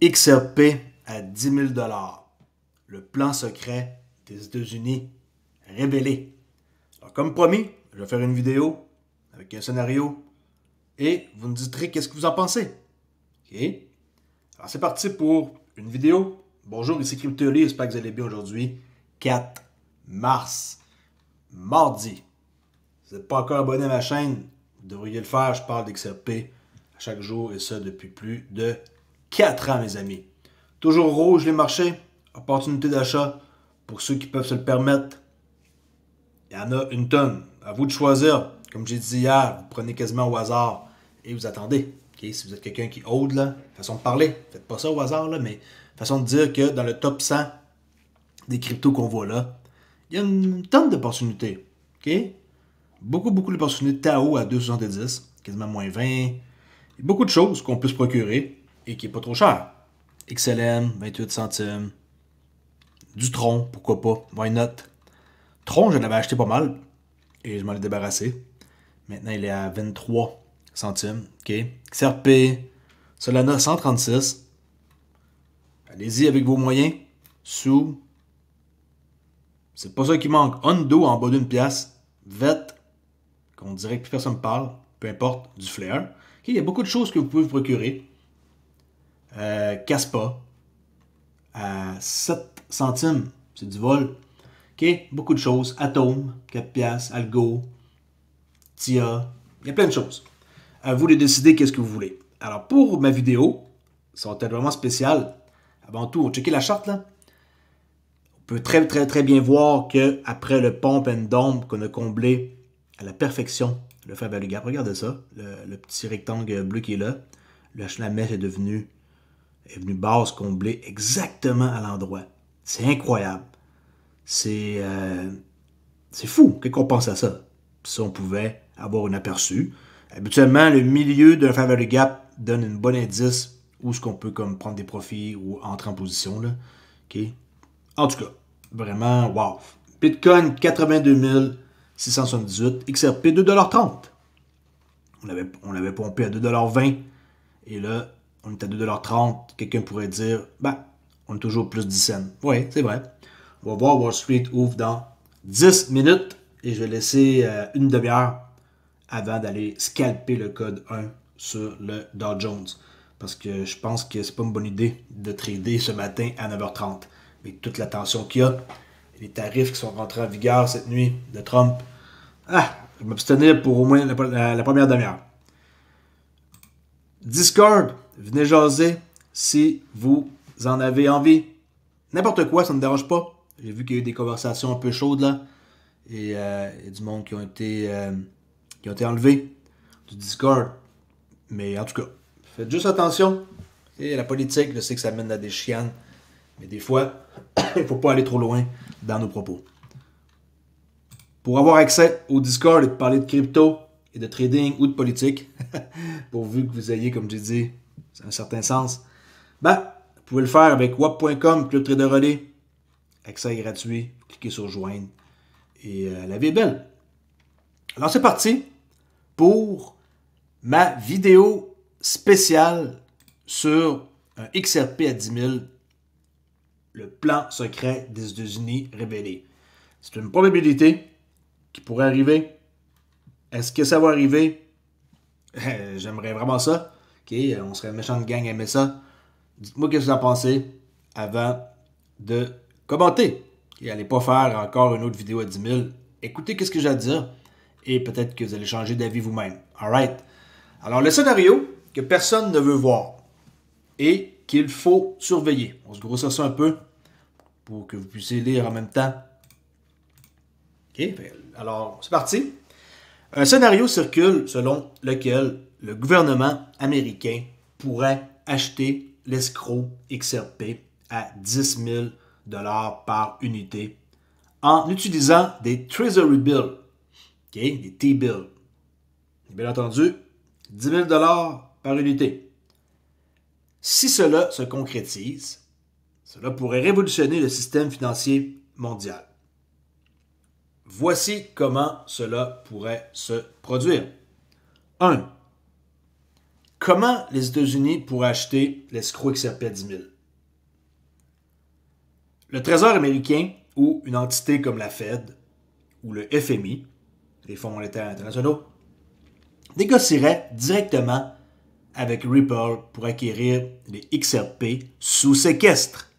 XRP à 10 000 $. Le plan secret des États-Unis révélé. Alors, comme promis, je vais faire une vidéo avec un scénario et vous me direz qu'est-ce que vous en pensez. OK? Alors, c'est parti pour une vidéo. Bonjour, ici CryptoLy, j'espère que vous allez bien aujourd'hui. 4 mars, mardi. Si vous n'êtes pas encore abonné à ma chaîne, vous devriez le faire. Je parle d'XRP à chaque jour et ça depuis plus de 4 ans, mes amis. Toujours rouge les marchés, opportunité d'achat pour ceux qui peuvent se le permettre. Il y en a une tonne. À vous de choisir. Comme j'ai dit hier, vous prenez quasiment au hasard et vous attendez. Okay? Si vous êtes quelqu'un qui hold, là, façon de parler, faites pas ça au hasard, là, mais façon de dire que dans le top 100 des cryptos qu'on voit là, il y a une tonne d'opportunités. Okay? Beaucoup d'opportunités. Tao à 2,70, quasiment moins 20. Il y a beaucoup de choses qu'on peut se procurer et qui n'est pas trop cher. XLM, 28 centimes. Du Tron, pourquoi pas, why not? Tron, je l'avais acheté pas mal et je m'en ai débarrassé. Maintenant, il est à 23 centimes. OK. XRP, Solana, 136. Allez-y avec vos moyens. Sous. C'est pas ça qui manque. Hondo en bas d'une pièce. VET, qu'on dirait que plus personne ne parle. Peu importe, du flair. OK, il y a beaucoup de choses que vous pouvez vous procurer. Caspa, à 7 centimes. C'est du vol. OK, beaucoup de choses. Atom, 4 piastres. Algo, TIA. Il y a plein de choses. À vous de décider qu'est-ce que vous voulez. Alors, pour ma vidéo, ça va être vraiment spécial. Avant tout, on va checker la charte, là. On peut très bien voir qu'après le pump and dump qu'on a comblé à la perfection, le fair value gap, regardez ça, le petit rectangle bleu qui est là, la mèche est venue basse, comblée exactement à l'endroit. C'est incroyable. C'est fou qu'on pense à ça. Si on pouvait avoir un aperçu. Habituellement, le milieu d'un fair value gap donne un bon indice où est-ce qu'on peut comme prendre des profits ou entrer en position. Là. Okay. En tout cas, vraiment, wow. Bitcoin, 82 678. XRP, 2,30 $. On l'avait pompé à 2,20 $. Et là, on est à 2,30 $. Quelqu'un pourrait dire, on est toujours plus 10 cents. Oui, c'est vrai. On va voir, Wall Street ouvre dans 10 minutes. Et je vais laisser une demi-heure avant d'aller scalper le code 1 sur le Dow Jones. Parce que je pense que c'est pas une bonne idée de trader ce matin à 9h30. Avec toute la tension qu'il y a, et les tarifs qui sont rentrés en vigueur cette nuit de Trump. Je vais m'abstenir pour au moins la première demi-heure. Discord, venez jaser si vous en avez envie. N'importe quoi, ça ne me dérange pas. J'ai vu qu'il y a eu des conversations un peu chaudes là. Et il y a du monde qui ont été enlevés du Discord. Mais en tout cas, faites juste attention. Et la politique, je sais que ça mène à des chicanes. Mais des fois, il ne faut pas aller trop loin dans nos propos. Pour avoir accès au Discord et de parler de crypto et de trading ou de politique, pourvu que vous ayez, comme j'ai dit, un certain sens, vous pouvez le faire avec wap.com, Club Trader Relais. Accès est gratuit. Cliquez sur Joindre. Et la vie est belle. Alors c'est parti pour ma vidéo spéciale sur un XRP à 10 000, le plan secret des États-Unis révélé. C'est une probabilité qui pourrait arriver. Est-ce que ça va arriver? J'aimerais vraiment ça. OK, on serait une méchante gang à aimer ça. Dites-moi ce que vous en pensez avant de commenter. Et allez pas faire encore une autre vidéo à 10 000. Écoutez ce que j'ai à dire et peut-être que vous allez changer d'avis vous-même. Alright? Alors, le scénario que personne ne veut voir et qu'il faut surveiller. On se grossit ça un peu pour que vous puissiez lire en même temps. OK? Alors, c'est parti. Un scénario circule selon lequel le gouvernement américain pourrait acheter l'escroc XRP à 10 000 $ par unité en utilisant des Treasury Bills, okay, des T-Bills. Bien entendu, 10 000 $ par unité. Si cela se concrétise, cela pourrait révolutionner le système financier mondial. Voici comment cela pourrait se produire. 1. Comment les États-Unis pourraient acheter l'escroc XRP à 10 000? Le Trésor américain ou une entité comme la Fed ou le FMI, les Fonds monétaires internationaux, négocierait directement avec Ripple pour acquérir les XRP sous séquestre.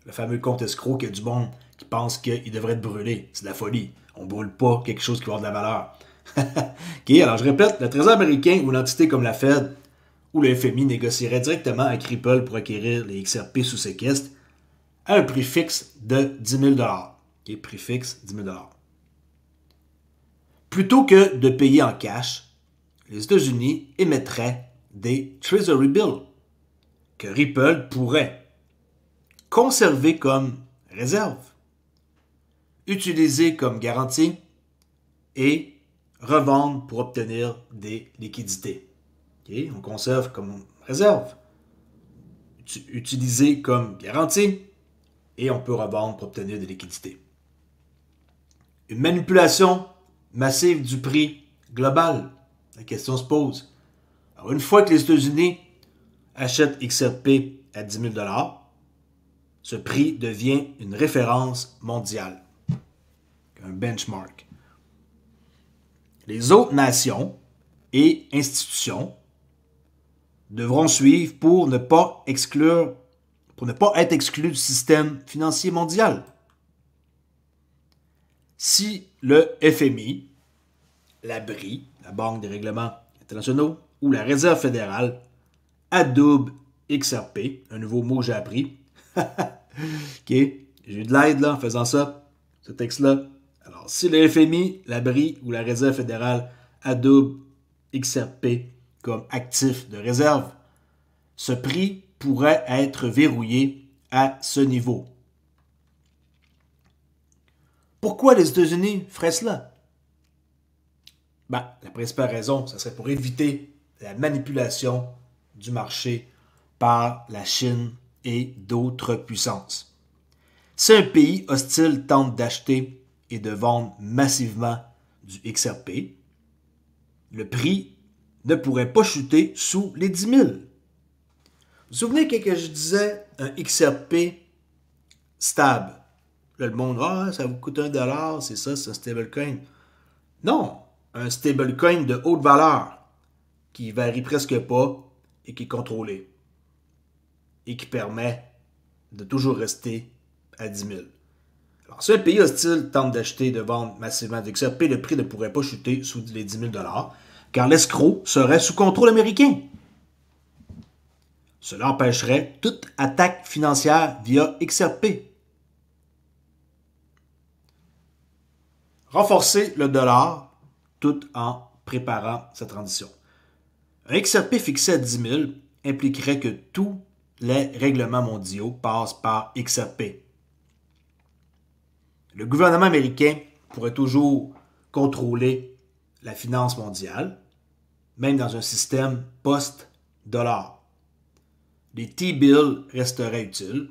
Le fameux compte escroc qu'il y a du monde qui pense qu'il devrait être brûlé. C'est de la folie. On ne brûle pas quelque chose qui va avoir de la valeur. OK, alors je répète, le Trésor américain ou une entité comme la Fed ou le FMI négocierait directement avec Ripple pour acquérir les XRP sous séquestre à un prix fixe de 10 000 OK, prix fixe, 10 000 Plutôt que de payer en cash, les États-Unis émettraient des Treasury Bills que Ripple pourrait conserver comme réserve, utiliser comme garantie et revendre pour obtenir des liquidités. Okay? On conserve comme réserve, utiliser comme garantie et on peut revendre pour obtenir des liquidités. Une manipulation massive du prix global. La question se pose. Alors, une fois que les États-Unis achètent XRP à 10 000 ce prix devient une référence mondiale, un benchmark. Les autres nations et institutions devront suivre pour ne pas être exclus du système financier mondial. Si le FMI, la BRI, la Banque des règlements internationaux, ou la Réserve fédérale adoube XRP, un nouveau mot que j'ai appris. OK, j'ai eu de l'aide là en faisant ça, ce texte-là. Alors, si le FMI, la BRI ou la Réserve fédérale adoube XRP comme actif de réserve, ce prix pourrait être verrouillé à ce niveau. Pourquoi les États-Unis feraient cela? La principale raison, ce serait pour éviter la manipulation du marché par la Chine et d'autres puissances. Si un pays hostile tente d'acheter et de vendre massivement du XRP, le prix ne pourrait pas chuter sous les 10 000. Vous vous souvenez que je disais un XRP stable? Là, le monde, ça vous coûte $1, c'est ça, c'est un stablecoin. Non, un stablecoin de haute valeur qui varie presque pas et qui est contrôlé et qui permet de toujours rester à 10 000. Alors, si un pays hostile tente d'acheter et de vendre massivement du XRP, le prix ne pourrait pas chuter sous les 10 000 car l'escroc serait sous contrôle américain. Cela empêcherait toute attaque financière via XRP. Renforcer le dollar tout en préparant sa transition. Un XRP fixé à 10 000 impliquerait que tous les règlements mondiaux passent par XRP. Le gouvernement américain pourrait toujours contrôler la finance mondiale, même dans un système post-dollar. Les T-bills resteraient utiles,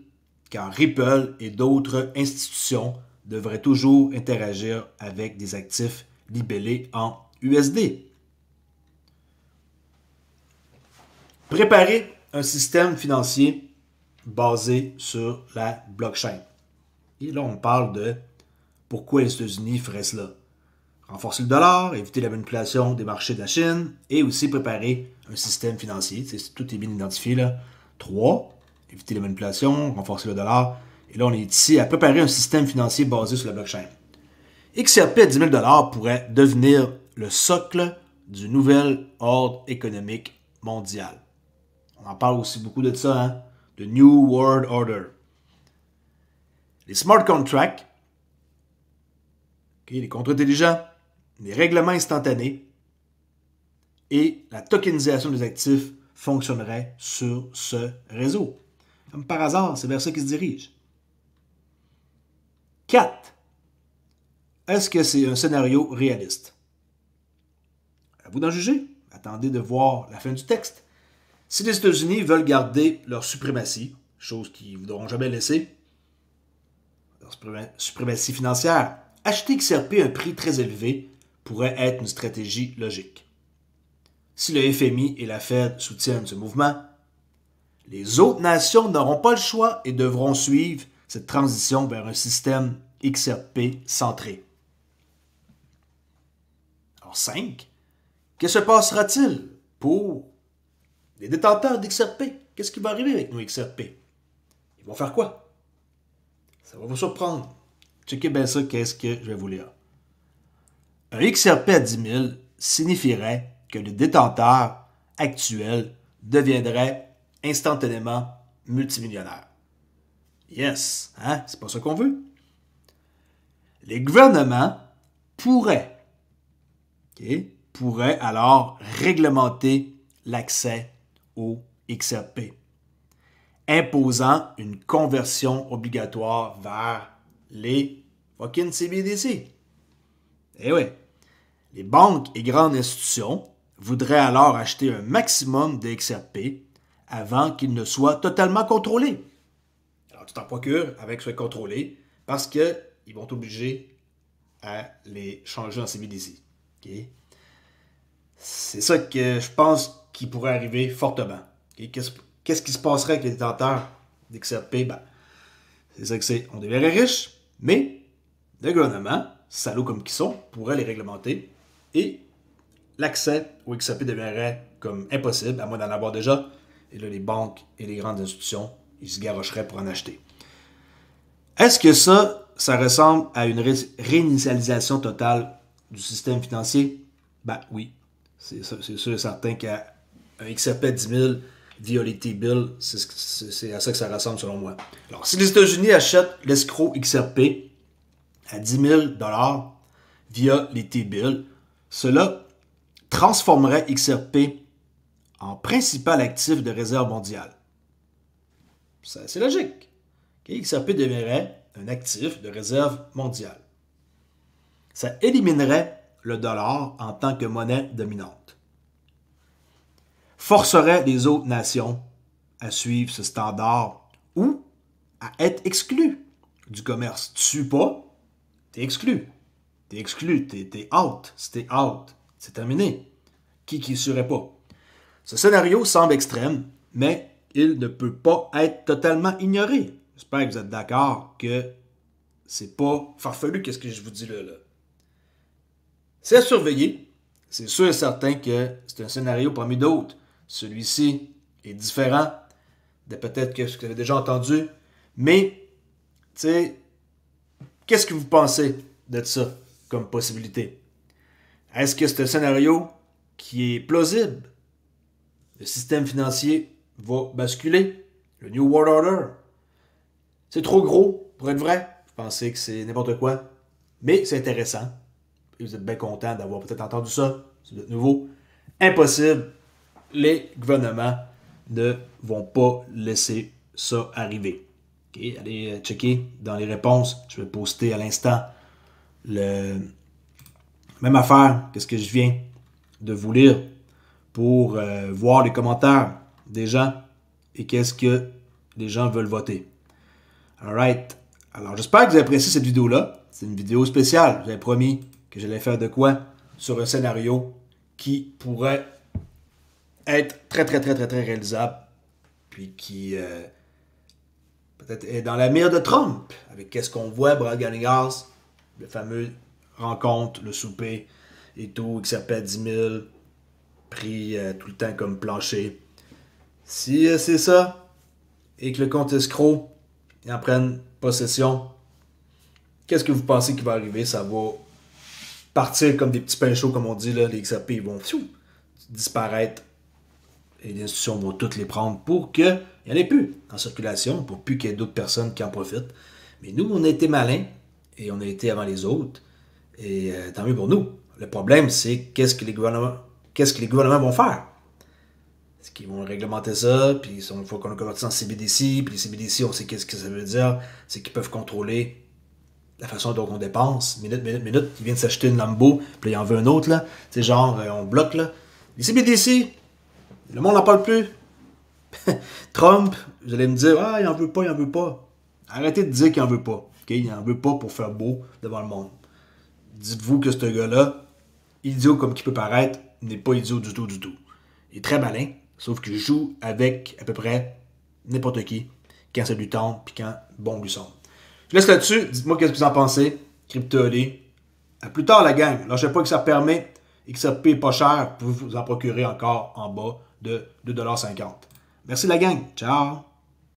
car Ripple et d'autres institutions devraient toujours interagir avec des actifs libellés en USD. Préparer un système financier basé sur la blockchain. Et là, on parle de pourquoi les États-Unis feraient cela. Renforcer le dollar, éviter la manipulation des marchés de la Chine et aussi préparer un système financier. Tout est bien identifié là. 3. Éviter la manipulation, renforcer le dollar. Et là, on est ici à préparer un système financier basé sur la blockchain. XRP à 10 000 pourrait devenir le socle du nouvel ordre économique mondial. On en parle aussi beaucoup de ça, hein? The New World Order. Les smart contracts, les contrats intelligents, les règlements instantanés et la tokenisation des actifs fonctionneraient sur ce réseau. Comme par hasard, c'est vers ça qu'ils se dirigent. 4. Est-ce que c'est un scénario réaliste? À vous d'en juger. Attendez de voir la fin du texte. Si les États-Unis veulent garder leur suprématie, chose qu'ils ne voudront jamais laisser, leur suprématie financière, acheter XRP à un prix très élevé pourrait être une stratégie logique. si le FMI et la Fed soutiennent ce mouvement, les autres nations n'auront pas le choix et devront suivre cette transition vers un système XRP centré. Alors 5. Que se passera-t-il pour les détenteurs d'XRP? Qu'est-ce qui va arriver avec nos XRP? Ils vont faire quoi? Ça va vous surprendre. Checkez bien ça, qu'est-ce que je vais vous lire. Un XRP à 10 000 signifierait que le détenteur actuel deviendrait instantanément multimillionnaire. Yes, hein? C'est pas ça qu'on veut. Les gouvernements pourraient alors réglementer l'accès au XRP, imposant une conversion obligatoire vers les fucking CBDC. Eh oui, les banques et grandes institutions voudraient alors acheter un maximum de XRP avant qu'ils ne soient totalement contrôlés. Alors tu t'en procures avec que ce soit contrôlé parce qu'ils vont t'obliger à les changer en CBDC. Okay? C'est ça que je pense qui pourrait arriver fortement. Okay? Qu'est-ce qui se passerait avec les détenteurs d'XRP? Ben, c'est ça que c'est. On deviendrait riche, mais le gouvernement, salauds comme qu'ils sont, pourrait les réglementer et l'accès au XRP deviendrait comme impossible, à moins d'en avoir déjà. Et là, les banques et les grandes institutions, ils se garocheraient pour en acheter. Est-ce que ça ressemble à une réinitialisation totale du système financier? Ben oui. C'est sûr et certain qu'un XRP à 10 000 via les T-bills, c'est à ça que ça ressemble selon moi. Alors, si les États-Unis achètent l'escroc XRP à 10 000 via les T-bills, cela transformerait XRP en principal actif de réserve mondiale. C'est logique. Okay? XRP deviendrait un actif de réserve mondiale. Ça éliminerait le dollar en tant que monnaie dominante. Forcerait les autres nations à suivre ce standard ou à être exclus du commerce. Tu ne suis pas, t'es exclu. T'es exclu, t'es out. Si t'es out, c'est terminé. Qui ne suivrait pas? Ce scénario semble extrême, mais il ne peut pas être totalement ignoré. J'espère que vous êtes d'accord que c'est pas farfelu qu'est-ce que je vous dis là. C'est à surveiller. C'est sûr et certain que c'est un scénario parmi d'autres. Celui-ci est différent de peut-être que ce que vous avez déjà entendu. Mais, tu sais, qu'est-ce que vous pensez de ça comme possibilité? Est-ce que c'est un scénario qui est plausible? Le système financier va basculer. Le New World Order. C'est trop gros pour être vrai. Vous pensez que c'est n'importe quoi. Mais c'est intéressant. Et vous êtes bien content d'avoir peut-être entendu ça. C'est de nouveau. Impossible. Les gouvernements ne vont pas laisser ça arriver. Okay, allez checker dans les réponses. Je vais poster à l'instant le même affaire que ce que je viens de vous lire pour voir les commentaires des gens et qu'est-ce que les gens veulent voter. Alright. Alors, j'espère que vous avez apprécié cette vidéo-là. C'est une vidéo spéciale. J'avais promis que j'allais faire de quoi sur un scénario qui pourrait être très réalisable, puis qui peut-être est dans la mire de Trump, avec qu'est-ce qu'on voit, Brad Garnigas, le fameux rencontre, le souper et tout, XRP à 10 000, pris tout le temps comme plancher. Si c'est ça, et que le compte escroc, ils en prennent possession, qu'est-ce que vous pensez qui va arriver? Ça va partir comme des petits pains chauds, comme on dit, là, les XRP, ils vont disparaître. Et les institutions vont toutes les prendre pour qu'il n'y en ait plus en circulation, pour plus qu'il y ait d'autres personnes qui en profitent. Mais nous, on a été malins et on a été avant les autres. Et tant mieux pour nous. Le problème, c'est qu'est-ce que les gouvernements vont faire? Est-ce qu'ils vont réglementer ça? Puis il faut qu'on convertisse en CBDC. Puis les CBDC, on sait qu'est-ce que ça veut dire. C'est qu'ils peuvent contrôler la façon dont on dépense. Minute. Il vient de s'acheter une Lambo, puis il en veut un autre, là. C'est genre, on bloque, là. Les CBDC, le monde n'en parle plus. Trump, vous allez me dire, il n'en veut pas. Arrêtez de dire qu'il n'en veut pas. Okay? Il n'en veut pas pour faire beau devant le monde. Dites-vous que ce gars-là, idiot comme qu'il peut paraître, n'est pas idiot du tout. Il est très malin, sauf qu'il joue avec à peu près n'importe qui, quand ça lui tente, puis quand bon lui semble. Je laisse là-dessus, dites-moi qu'est-ce que vous en pensez. CryptoD. À plus tard, la gang. Lâchez pas que ça permet et que ça paye pas cher. Vous pouvez vous en procurer encore en bas de 2,50 $. Merci la gang. Ciao!